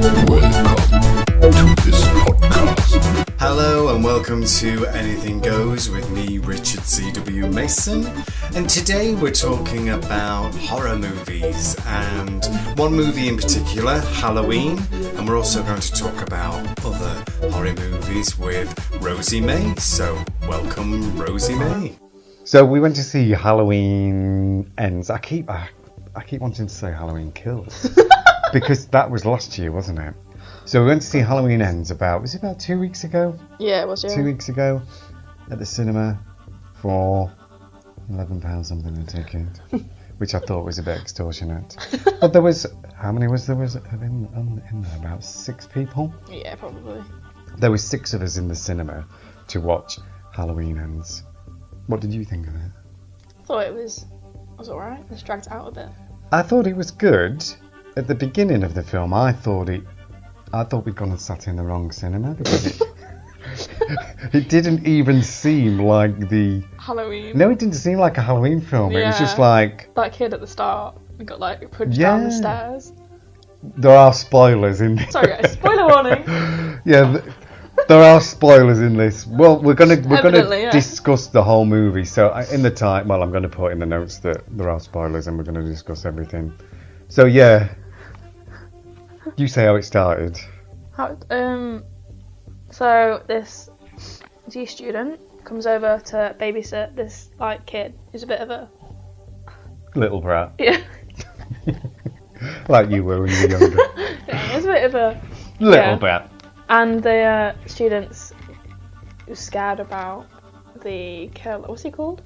Welcome to this podcast. Hello and welcome to Anything Goes with me, Richard C.W. Mason. And today we're talking about horror movies and one movie in particular, Halloween. And we're also going to talk about other horror movies with Rosie May. So welcome, Rosie May. So we went to see Halloween Ends. I keep wanting to say Halloween Kills because that was last year, wasn't it? So we went to see Halloween Ends was it about 2 weeks ago? Yeah, it was, yeah. 2 weeks ago at the cinema for £11 something a ticket, which I thought was a bit extortionate. But there was, how many was there in there? About 6 people? Yeah, probably. There were 6 of us in the cinema to watch Halloween Ends. What did you think of it? I thought it was alright. It's dragged out a bit. I thought it was good. At the beginning of the film, I thought we'd gone and sat in the wrong cinema because it didn't even seem like the Halloween. No, it didn't seem like a Halloween film. Yeah. It was just like that kid at the start who got pushed down the stairs. There are spoilers in this. Sorry guys, spoiler warning. Yeah, there are spoilers in this. Well, we're gonna yeah. discuss the whole movie. So I'm going to put in the notes that there are spoilers, and we're going to discuss everything. So yeah, you say how it started. So this D student comes over to babysit this kid who's a bit of a Little brat. yeah. Like you were when you were younger. Yeah, he's a bit of a Little brat. And the students were scared about the killer. What's he called?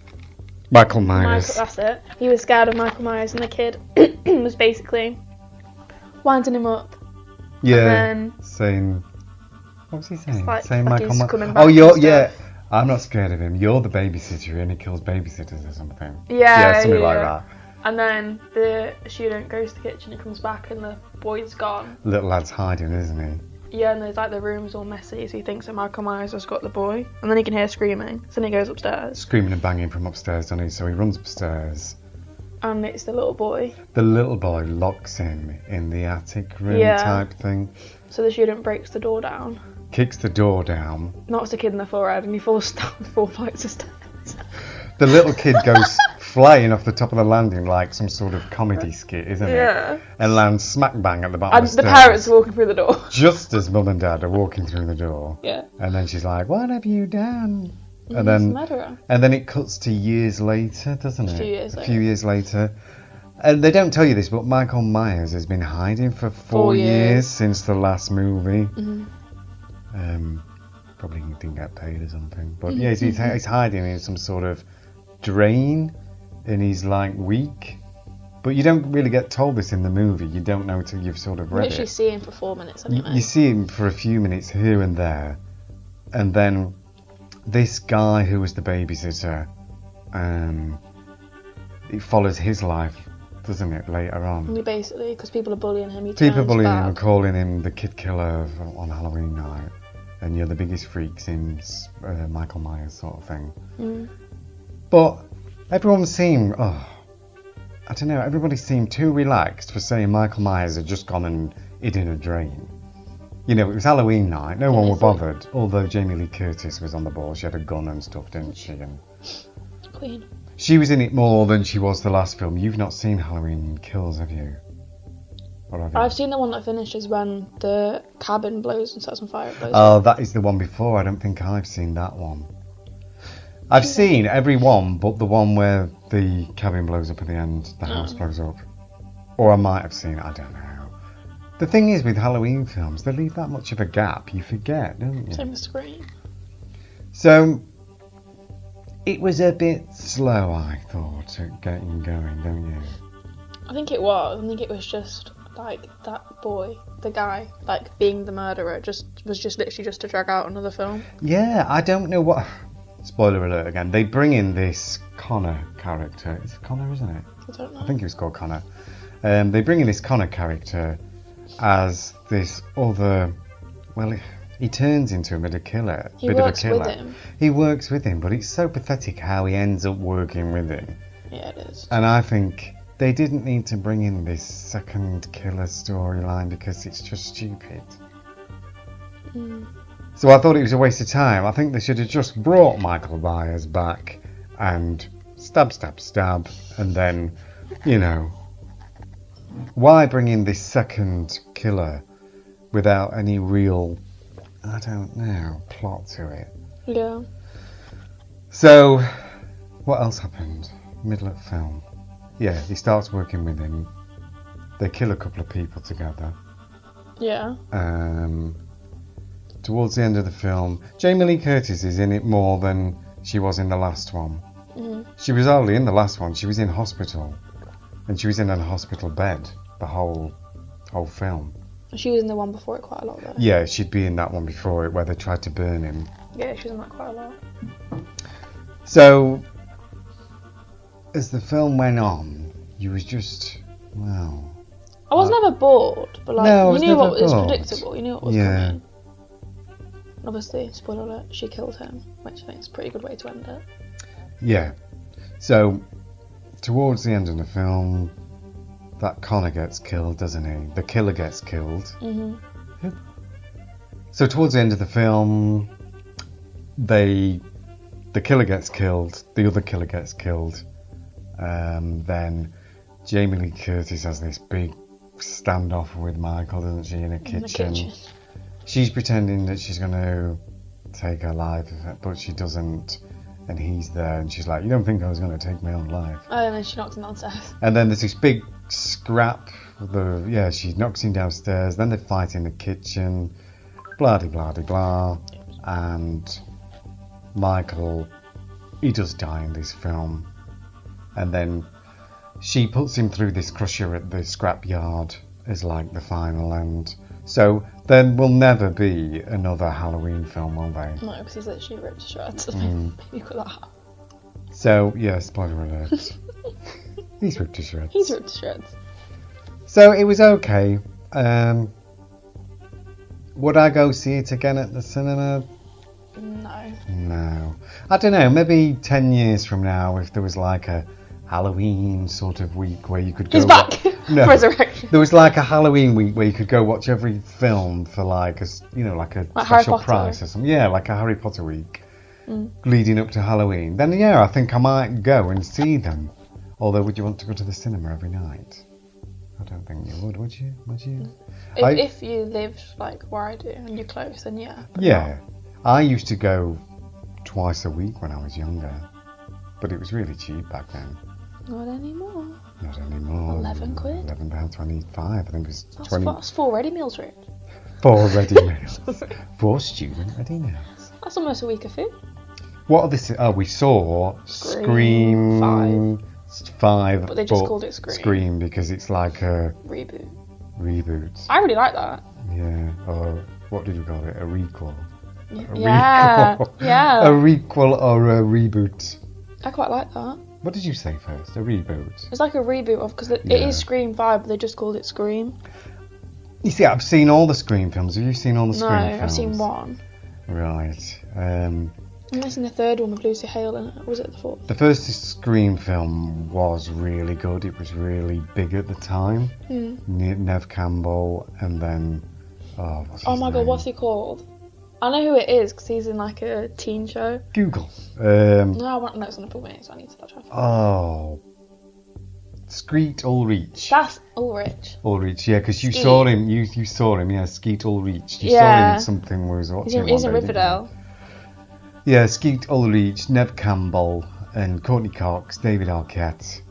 Michael Myers. That's it. He was scared of Michael Myers, and the kid was basically winding him up. Yeah. And then saying, what was he saying? Like Saying Michael he's Myers. coming back Oh, and yeah. stuff. I'm not scared of him. You're the babysitter, and he kills babysitters or something. Yeah, something like that. And then the student goes to the kitchen and comes back, and the boy's gone. Little lad's hiding, isn't he? Yeah, and there's the room's all messy, so he thinks that Michael Myers has got the boy, and then he can hear screaming, so then he goes upstairs. Screaming and banging from upstairs, doesn't he? So he runs upstairs. And it's the little boy. The little boy locks him in the attic room type thing. So the student breaks the door down. Kicks the door down. Knocks the kid in the forehead, and he falls down 4 flights of stairs. The little kid goes flying off the top of the landing like some sort of comedy skit, isn't it? Yeah. And lands smack bang at the bottom And of the the stairs. parents are walking through the door. Just as Mum and Dad are walking through the door. Yeah. And then she's like, "What have you done?" He's a murderer. And then it cuts to years later, doesn't it? A few years later. And they don't tell you this, but Michael Myers has been hiding for 4 years since the last movie. Mm-hmm. Probably he didn't get paid or something. But yeah, he's hiding in some sort of drain, and he's weak. But you don't really get told this in the movie. You don't know till you've sort of read it. You literally see him for 4 minutes anyway. You see him for a few minutes here and there. And then this guy who was the babysitter, it follows his life, doesn't it, later on? And basically, because people are bullying him, People bullying him and calling him the kid killer on Halloween night. And you're the biggest freaks in Michael Myers sort of thing. Mm. But everyone seemed, I don't know, everybody seemed too relaxed for saying Michael Myers had just gone and hid in a drain. You know, it was Halloween night, no one were bothered. Although Jamie Lee Curtis was on the ball, she had a gun and stuff, didn't she? And Queen. she was in it more than she was the last film. You've not seen Halloween Kills, have you? Or have you? I've seen the one that finishes when the cabin blows and sets on fire. Oh, that is the one before. I don't think I've seen that one. I've seen every one, but the one where the cabin blows up at the end, the house blows up. Or I might have seen it, I don't know. The thing is with Halloween films, they leave that much of a gap, you forget, don't you? Same with Scream. So, it was a bit slow, I thought, at getting going, don't you? I think it was. I think it was just that boy, the guy, being the murderer, was just literally just to drag out another film. Yeah, I don't know what. Spoiler alert again. They bring in this Connor character. It's Connor, isn't it? I don't know. I think he was called Connor. They bring in this Connor character as this other. Well, he turns into a bit of a killer. He works with him. He works with him, but it's so pathetic how he ends up working with him. Yeah, it is. And I think they didn't need to bring in this second killer storyline because it's just stupid. So I thought it was a waste of time. I think they should have just brought Michael Myers back and stab, and then, you know, why bring in this second killer without any real, I don't know, plot to it? Yeah. So, what else happened? Middle of the film. Yeah, he starts working with him. They kill a couple of people together. Yeah. Towards the end of the film, Jamie Lee Curtis is in it more than she was in the last one. She was hardly in the last one. She was in hospital, and she was in a hospital bed the whole film. She was in the one before it quite a lot, though. Yeah, she'd be in that one before it, where they tried to burn him. Yeah, she was in that quite a lot. So, as the film went on, you was just, wow. I was never bored, but like, No, I was you knew never what was bored. predictable. You knew what was Yeah. coming. Obviously, spoiler alert, she killed him, which I think is a pretty good way to end it. Yeah. So, towards the end of the film, that Connor gets killed, doesn't he? The killer gets killed. So towards the end of the film, the killer gets killed, the other killer gets killed, then Jamie Lee Curtis has this big standoff with Michael, doesn't she, in a kitchen. She's pretending that she's going to take her life, but she doesn't, and he's there, and she's like, you don't think I was going to take my own life? Oh, and then she knocks him downstairs. And then there's this big scrap, she knocks him downstairs, then they fight in the kitchen, blah-de-blah-de-blah, and Michael, he does die in this film, and then she puts him through this crusher at the scrap yard as like the final end. So there will never be another Halloween film, will they? No, because he's literally ripped to shreds. Maybe with that. So, yeah, spoiler alert. He's ripped to shreds. He's ripped to shreds. So it was okay. Would I go see it again at the cinema? No. I don't know, maybe 10 years from now, if there was like a Halloween sort of week where you could go... He's back! No, Resurrection. there was like a Halloween week where you could go watch every film for like a special price or something. Yeah, like a Harry Potter week leading up to Halloween. Then yeah, I think I might go and see them. Although, would you want to go to the cinema every night? I don't think you would you? Would you? If you lived like where I do and you're close, then yeah. Yeah. I used to go twice a week when I was younger. But it was really cheap back then. Not anymore. Not anymore. £11. £11.25. I think it was That's 20. That's 4 ready meals, Rich. 4 ready meals. 4 student ready meals. That's almost a week of food. What are this? Oh, we saw Scream 5. But they just called it Scream. Scream because it's like a reboot. I really like that. Yeah. Or what did you call it? A requel. Yeah. A requel or a reboot. I quite like that. What did you say first? A reboot? It's like a reboot of, because it is Scream 5, but they just called it Scream. You see, I've seen all the Scream films. Have you seen all the Scream films? No, I've seen one. Right. I've seen the third one with Lucy Hale in it. Or was it the fourth? The first Scream film was really good. It was really big at the time. Nev Campbell, and then... Oh my god, what's he called? I know who it is because he's in like a teen show. Google. No, I want to know it's on a book minute, so I need to touch off. Oh. Skeet Ulrich. That's Ulrich. Ulrich, yeah, because you saw him. You saw him, yeah. Skeet Ulrich. You saw him in something where he was watching. He's in Riverdale. Yeah, Skeet Ulrich, Nev Campbell, and Courtney Cox, David Arquette.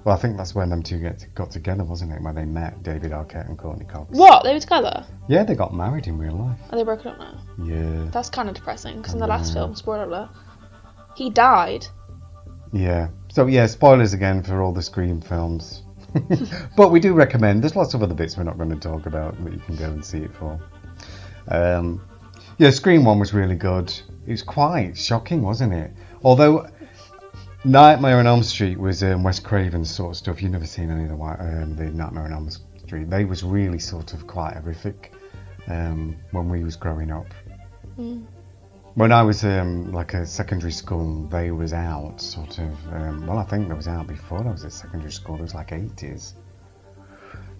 Well, I think that's when them two got together, wasn't it? When they met, David Arquette and Courtney Cox. What? They were together? Yeah, they got married in real life. Are they broken up now? Yeah. That's kind of depressing, because in the last film, spoiler alert, he died. Yeah. So, yeah, spoilers again for all the Scream films. But we do recommend, there's lots of other bits we're not going to talk about that you can go and see it for. Yeah, Scream 1 was really good. It was quite shocking, wasn't it? Although... Nightmare on Elm Street was Wes Craven's sort of stuff. You've never seen any of the Nightmare on Elm Street. They was really sort of quite horrific when we was growing up. When I was like a secondary school, they was out sort of. Well, I think they was out before I was at secondary school. It was like 80s.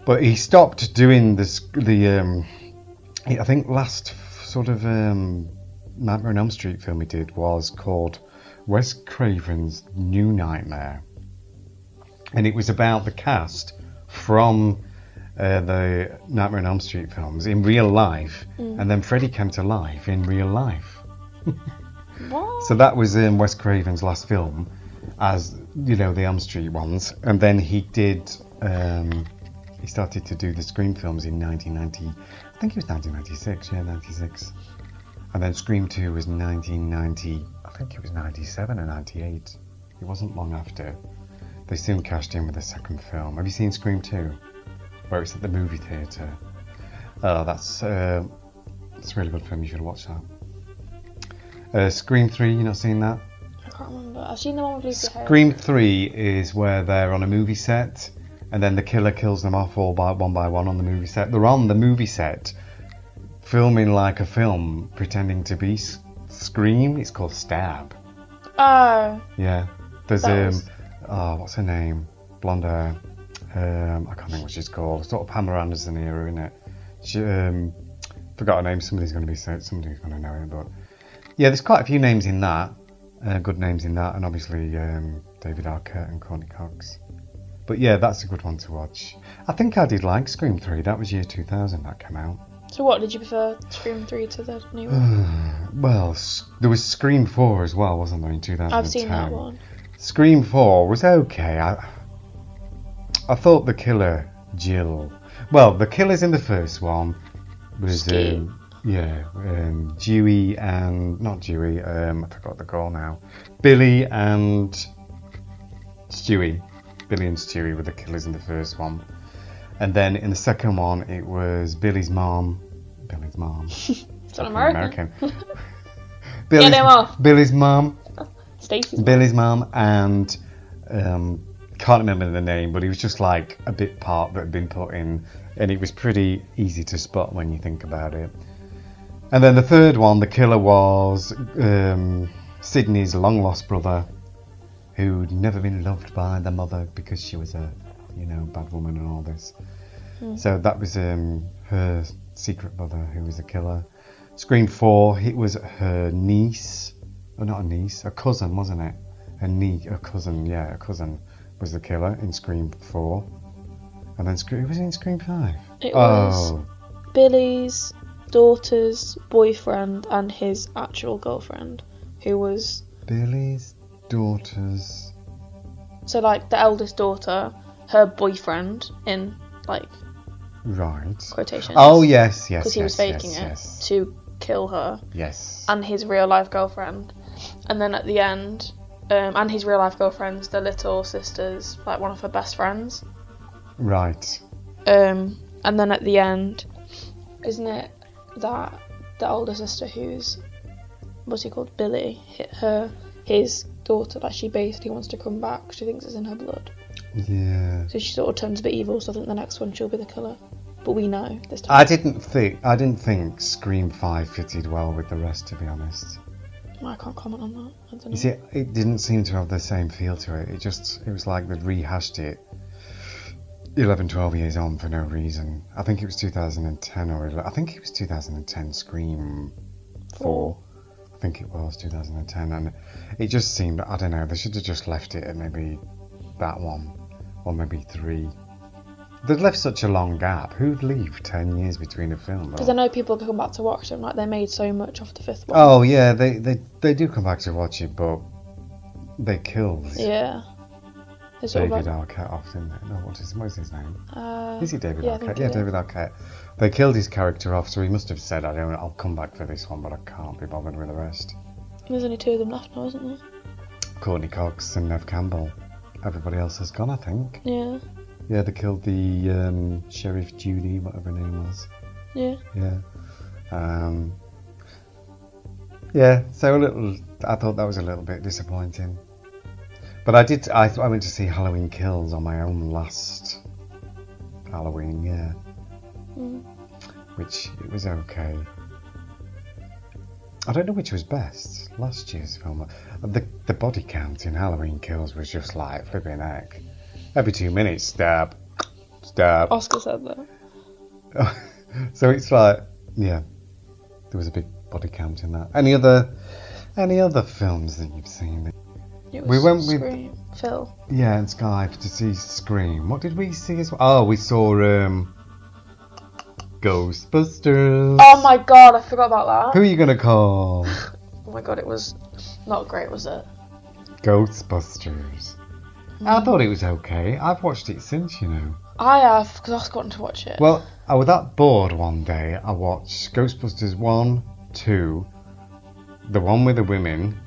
But he stopped doing this. I think last sort of Nightmare on Elm Street film he did was called Wes Craven's New Nightmare, and it was about the cast from the Nightmare on Elm Street films in real life, and then Freddy came to life in real life. What? So that was Wes Craven's last film, as you know, the Elm Street ones, and then he did. He started to do the Scream films in 1990. I think it was 1996. Yeah, 96. And then Scream 2 was 1990. I think it was 97 or 98. It wasn't long after. They soon cashed in with the second film. Have you seen Scream 2? Where it's at the movie theatre. Oh, that's a really good film. You should watch that. Scream 3, you not seen that? I can't remember. I've seen the one with Lucy Hale. Scream 3 is where they're on a movie set, and then the killer kills them off all by one on the movie set. They're on the movie set, filming like a film, pretending to be Scream. It's called Stab. Oh. Yeah. There's Was... what's her name? Blonde hair. I can't think what she's called. Sort of Pamela Anderson era, isn't it? She forgot her name. Somebody's going to know it, but yeah, there's quite a few names in that. Good names in that, and obviously David Arquette and Courtney Cox. But yeah, that's a good one to watch. I think I did like Scream 3. That was year 2000 that came out. So what, did you prefer Scream 3 to the new one? Well, there was Scream 4 as well, wasn't there, in 2010? I've seen that one. Scream 4 was okay. I thought the killer, Jill... Well, the killers in the first one was... Dewey and... Not Dewey, I forgot the girl now. Billy and Stewie. Billy and Stewie were the killers in the first one. And then in the second one, it was Billy's mom. It's an American. Billy's mom. Stacey's Billy's mom, and can't remember the name, but he was just like a bit part that had been put in, and it was pretty easy to spot when you think about it. And then the third one, the killer was Sydney's long lost brother, who'd never been loved by the mother because she was a, bad woman and all this. So that was her secret brother who was a killer. Scream 4, it was her niece, or not a niece, a cousin, wasn't it? A cousin was the killer in Scream 4. And then who was in Scream 5? It was Billy's daughter's boyfriend and his actual girlfriend, who was... Billy's daughter's... So, like, the eldest daughter, her boyfriend, in, like... Right. Quotations. Oh, yes. Because he was faking it to kill her. Yes. And his real-life girlfriend. And then at the end... and his real-life girlfriend's the little sister's, like, one of her best friends. Right. And then at the end, isn't it that the older sister who's... What's he called? Billy. His daughter, like, she basically wants to come back. She thinks it's in her blood. Yeah. So she sort of turns a bit evil, so I think the next one she'll be the killer. But we know this time. I didn't think Scream 5 fitted well with the rest, to be honest. I can't comment on that. I don't know. You see, it didn't seem to have the same feel to it. It was like they'd rehashed it 11, 12 years on for no reason. I think it was 2010 I think it was 2010 Scream 4. I think it was 2010, and it just seemed, I don't know, they should have just left it at maybe that one, or maybe 3. They'd left such a long gap. Who'd leave 10 years between a film? Because I know people come back to watch them, like they made so much off the 5th one. Oh yeah, they do come back to watch it, but they killed David Arquette off, didn't they? No, what is his name? Is it David Arquette? Yeah, David Arquette. They killed his character off, so he must have said, I'll come back for this one, but I can't be bothered with the rest. There's only 2 of them left now, isn't there? Courtney Cox and Nev Campbell. Everybody else has gone, I think. Yeah. Yeah, they killed the Sheriff Judy, whatever her name was. Yeah. Yeah. Yeah, so I thought that was a little bit disappointing. But I went to see Halloween Kills on my own last Halloween, yeah. Which, it was okay. I don't know which was best. Last year's film. The body count in Halloween Kills was just like flipping heck. Every 2 minutes, stab. Oscar said that. So it's like, yeah, there was a big body count in that. Any other films that you've seen? It was We went with- Scream. Phil. Yeah, and Skype to see Scream. What did we see as well? Oh, we saw Ghostbusters. Oh my god, I forgot about that. Who are you gonna call? Oh my god, it was not great, was it? Ghostbusters. I thought it was okay. I've watched it since, you know. I have, because I've forgotten to watch it. Well, I was that bored one day. I watched Ghostbusters 1, 2, the one with the women,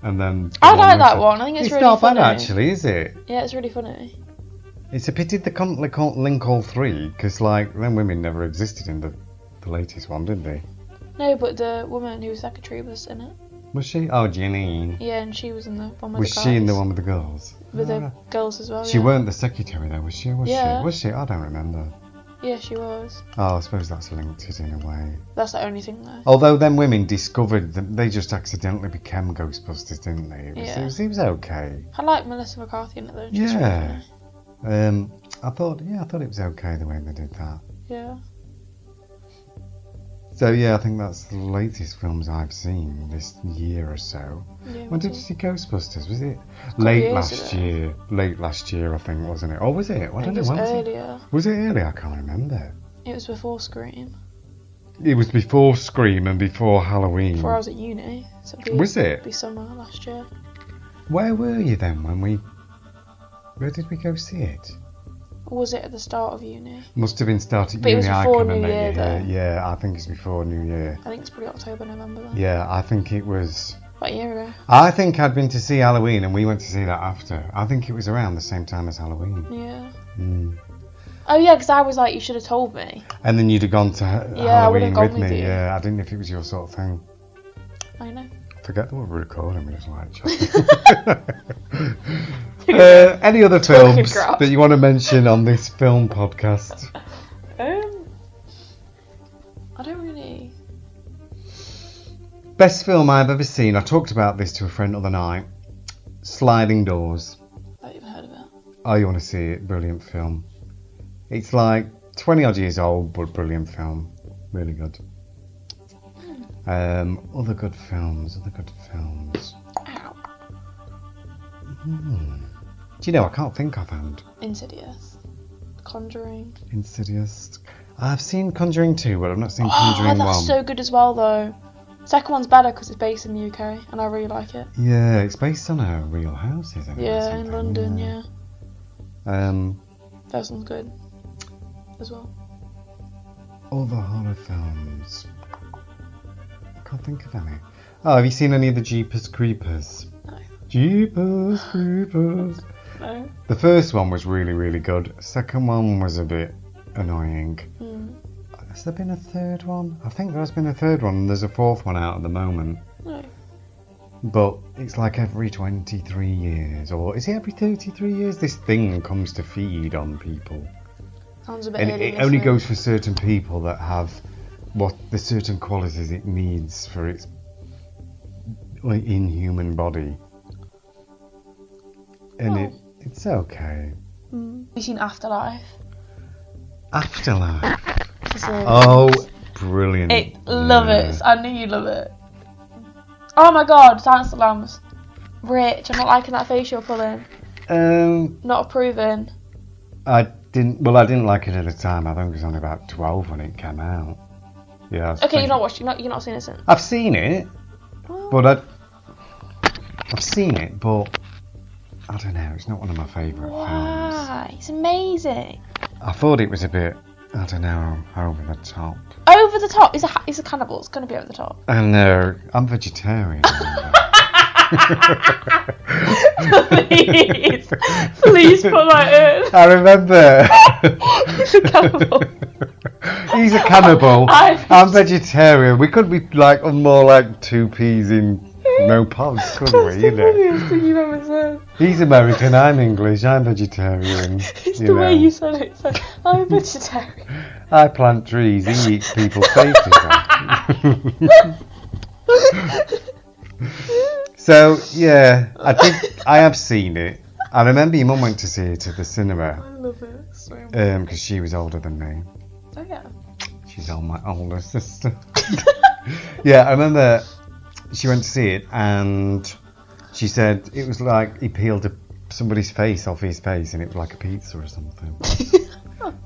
and then... I like that one. I think it's really not funny. bad, actually, is it? Yeah, it's really funny. It's a pity they can't link all three, because, like, them women never existed in the latest one, did they? No, but the woman who was secretary was in it. Was she? Oh, Janine. Yeah, and she was in the one with Was the guys. she in the one with the girls? With the girls as well, She yeah. weren't the secretary, though, was she? Yeah. Was she? I don't remember. Yeah, she was. Oh, I suppose that's linked it in a way. That's the only thing, though. Although them women discovered them, they just accidentally became Ghostbusters, didn't they? Yeah. It was okay. I like Melissa McCarthy in it, though. She's really Yeah. funny. I thought it was okay the way they did that. Yeah. So yeah, I think that's the latest films I've seen this year or so. Yeah, When did me you too. see Ghostbusters? Was it couple late years last ago. year? Late last year, I think, wasn't it? Or was it? I I don't think know. it was When was it? earlier. Was it early? I can't remember. It was before Scream. It was before Scream and before Halloween. Before I was at uni. So it'd be, Was it? it'd be summer last year. Where were you then where did we go see it? Or was it at the start of uni? Must have been started But it uni. was I before can New remember Year, though. Yeah, I think it's before New Year. I think it's probably October, November then. Yeah, I think it was. About a year ago. I think I'd been to see Halloween and we went to see that after. I think it was around the same time as Halloween. Yeah. Mm. Oh yeah, because I was like, you should have told me. And then you'd have gone to I would have Halloween gone with with me. you. Yeah, I didn't know if it was your sort of thing. I know. Forget that we're recording, we just like chatting. Any other Talking films crap. that you want to mention on this film podcast? I don't really. Best film I've ever seen. I talked about this to a friend the other night. Sliding Doors. I haven't even heard of it. Oh, you want to see it? Brilliant film. It's like 20 odd years old, but brilliant film. Really good. Other good films. Ow. Do you know, I can't think offhand. Insidious. Conjuring. Insidious. I've seen Conjuring 2, but I've not seen Oh, Conjuring that's 1. so good as well, though. Second one's better because it's based in the UK, and I really like it. Yeah, it's based on a real house, isn't it? or Yeah, in something? London, yeah. First one's good as well. Other horror films. I can't think of any. Oh, have you seen any of the Jeepers Creepers? No. Jeepers Creepers. No. The first one was really, really good. Second one was a bit annoying. Has there been a third one? I think there has been a third one, and there's a fourth one out at the moment. No. But it's like every 23 years, or is it every 33 years? This thing comes to feed on people. Sounds a bit And early, it only doesn't goes for certain people that have what the certain qualities it needs for its inhuman body. And it's okay. Have you seen Afterlife? Afterlife. It's a Oh, brilliant. Love Yeah. it. I knew you'd love it. Oh my god, Silence of the Lambs. Rich, I'm not liking that face you're pulling. Not approving. I didn't like it at the time. I think it was only about 12 when it came out. Yeah. I was Okay, thinking- you've not watched it. You're not seen it since. I've seen it, but I've seen it, but I don't know. It's not one of my favourite films. Why? It's amazing. I thought it was a bit, I don't know, over the top. Over the top. He's a cannibal. It's going to be over the top. I know. I'm vegetarian. Please. Please put that in. I remember. He's a cannibal. He's a cannibal. I'm I'm vegetarian. We could be like on more like two peas in no pods, couldn't we? You know. Funniest thing you've ever said. He's American. I'm English. I'm vegetarian. It's the way you said it. It's like, I'm vegetarian. I plant trees. He eats people's faces. So yeah, I have seen it. I remember your mum went to see it at the cinema. I love it so much. Because she was older than me. Oh yeah. She's my older sister. Yeah, I remember she went to see it and she said it was like he peeled somebody's face off his face and it was like a pizza or something.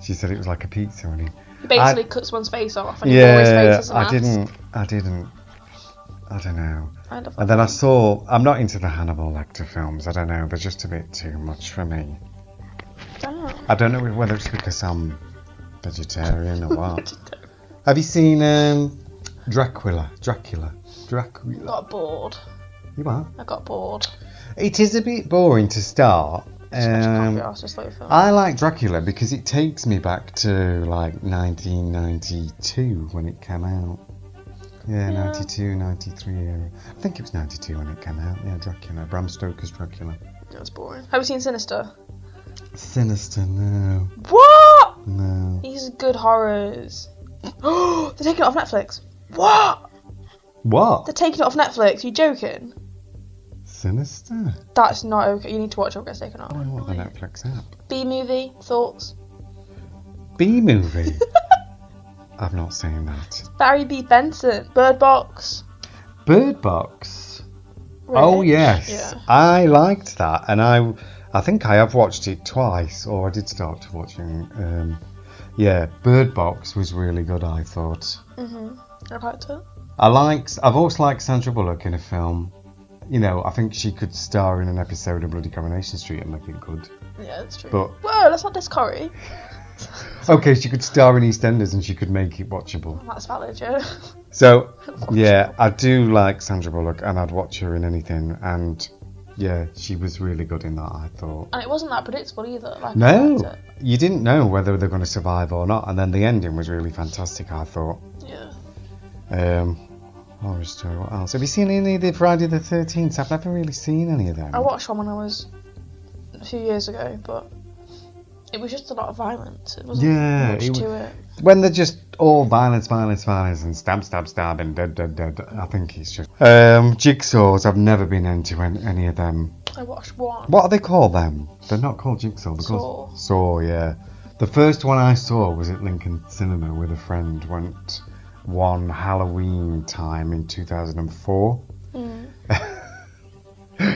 She said it was like a pizza and He basically cuts one's face off and he wore his face as a mask. I don't know. I love that. And then I'm not into the Hannibal Lecter films, I don't know, they're just a bit too much for me. Damn. I don't know whether it's because I'm vegetarian or what. Have you seen Dracula? Got bored. You what? I got bored. It is a bit boring to start. I like Dracula because it takes me back to like 1992 when it came out. Yeah, 92, 93 era. I think it was 92 when it came out. Yeah, Dracula. Bram Stoker's Dracula. That was boring. Have you seen Sinister? Sinister, no. What? No. These are good horrors. They're taking it off Netflix. What? What? They're taking it off Netflix. You joking? Sinister? That's not okay. You need to watch it or it gets taken off. I don't know what the Netflix app. B-movie, thoughts? B-movie? I've not seen that. Barry B. Benson, Bird Box. Bird Box? Rich. Oh, yes. Yeah. I liked that, and I think I have watched it twice, or I did start watching. Yeah, Bird Box was really good, I thought. I liked it. I've always liked Sandra Bullock in a film. You know, I think she could star in an episode of Bloody Coronation Street and make it good. Yeah, that's true. But whoa, let's not diss Corrie. okay, she could star in EastEnders and she could make it watchable. That's valid, yeah. So, yeah, I do like Sandra Bullock and I'd watch her in anything. And, yeah, she was really good in that, I thought. And it wasn't that predictable either. Like, no, you didn't know whether they're going to survive or not. And then the ending was really fantastic, I thought. Yeah. Horror story, what else? Have you seen any of the Friday the 13th? I've never really seen any of them. I watched one when I was a few years ago, but it was just a lot of violence. It wasn't much to it. When they're just all violence and stab and dead. I think it's just jigsaws. I've never been into any of them. I watched one. What are they called then? They're not called jigsaw. They're called Saw. Yeah. The first one I saw was at Lincoln Cinema with a friend. Went one Halloween time in 2004.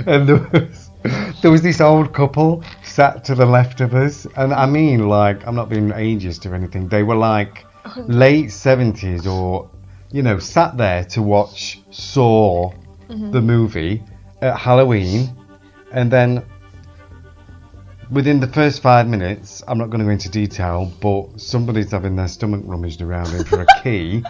And there was this old couple sat to the left of us, and I mean, like, I'm not being ageist or anything, they were like late 70s or, you know, sat there to watch Saw, the movie, at Halloween, and then within the first 5 minutes, I'm not going to go into detail, but somebody's having their stomach rummaged around in for a key.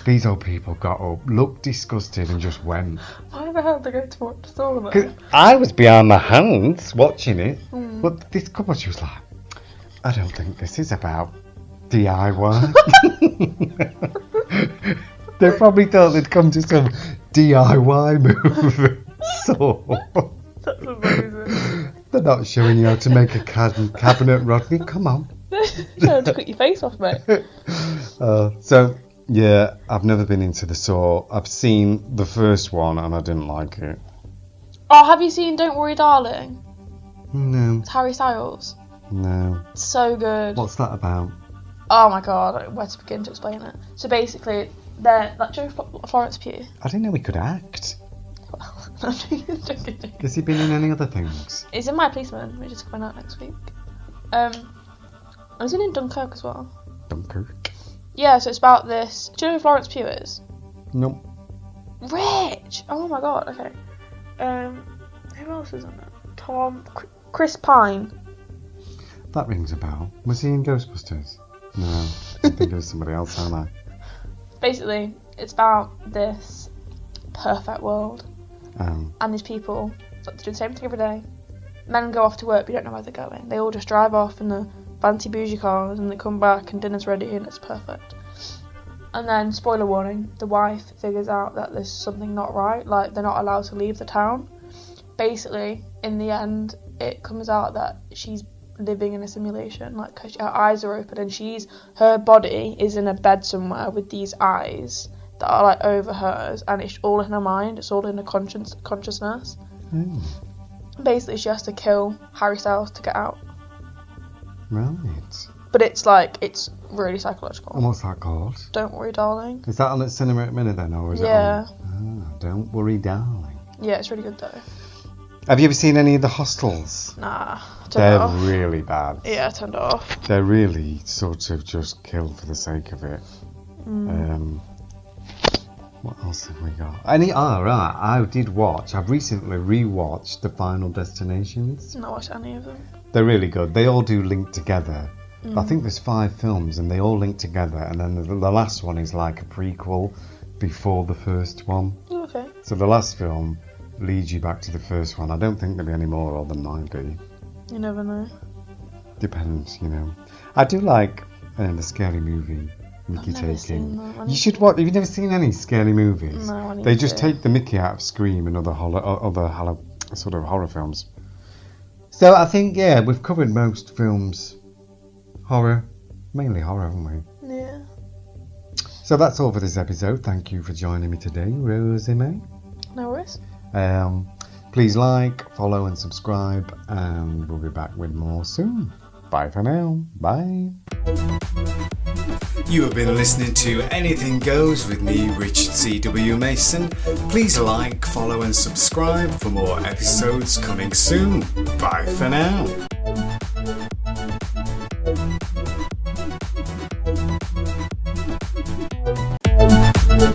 These old people got up, looked disgusted, and just went. Why the hell did they go to watch Saw then? I was behind my hands watching it, but this couple, she was like, I don't think this is about DIY. They probably thought they'd come to some DIY movie. So That's amazing. they're not showing you how to make a cabinet, Rodney. Come on. Trying to cut your face off, mate. So, yeah, I've never been into the Saw. I've seen the first one and I didn't like it. Oh, have you seen Don't Worry Darling? No. It's Harry Styles. No. So good. What's that about? Oh my god, where to begin to explain it? So basically, they're like Joe Florence Pugh. I didn't know he could act. I'm joking. Has he been in any other things? He's in My Policeman, which is coming out next week. I was in Dunkirk as well. Dunkirk? Yeah, so it's about this. Do you know who Florence Pugh is? Nope. Rich! Oh my god, okay. Who else is in it? Chris Pine. That rings a bell. Was he in Ghostbusters? No. I think it was somebody else, aren't I? Basically, it's about this perfect world. And these people do the same thing every day. Men go off to work, but you don't know where they're going. They all just drive off in the fancy bougie cars and they come back and dinner's ready and it's perfect. And then, spoiler warning, the wife figures out that there's something not right, like they're not allowed to leave the town. Basically, in the end, it comes out that she's living in a simulation, like her eyes are open and her body is in a bed somewhere with these eyes that are like over hers, and it's all in her mind. It's all in her consciousness. Basically, she has to kill Harry Styles to get out. Right. But it's like, it's really psychological. And what's that called? Don't Worry, Darling. Is that on at cinema at the minute then, or is it Yeah. on? Don't Worry, Darling. Yeah, it's really good though. Have you ever seen any of the Hostels? Nah, I turned They're it off. really bad. Yeah, I turned it off. They're really sort of just killed for the sake of it. What else have we got? Right, I did watch. I've recently rewatched The Final Destinations. Not watched any of them. They're really good. They all do link together. I think there's 5 films and they all link together, and then the last one is like a prequel before the first one. Oh, okay. So the last film leads you back to the first one. I don't think there'll be any more, or there might be. You never know. Depends, you know. I do like the scary movie Mickey I've never taking. seen that. I You need should watch. Have you never seen any scary movies? No, I need They just to. take the Mickey out of Scream and other sort of horror films. So I think we've covered most films, horror, mainly horror, haven't we? Yeah. So that's all for this episode. Thank you for joining me today, Rosie May. No worries. Please like, follow and subscribe, and we'll be back with more soon. Bye for now. Bye. You have been listening to Anything Goes with me, Richard C.W. Mason. Please like, follow and subscribe for more episodes coming soon. Bye for now.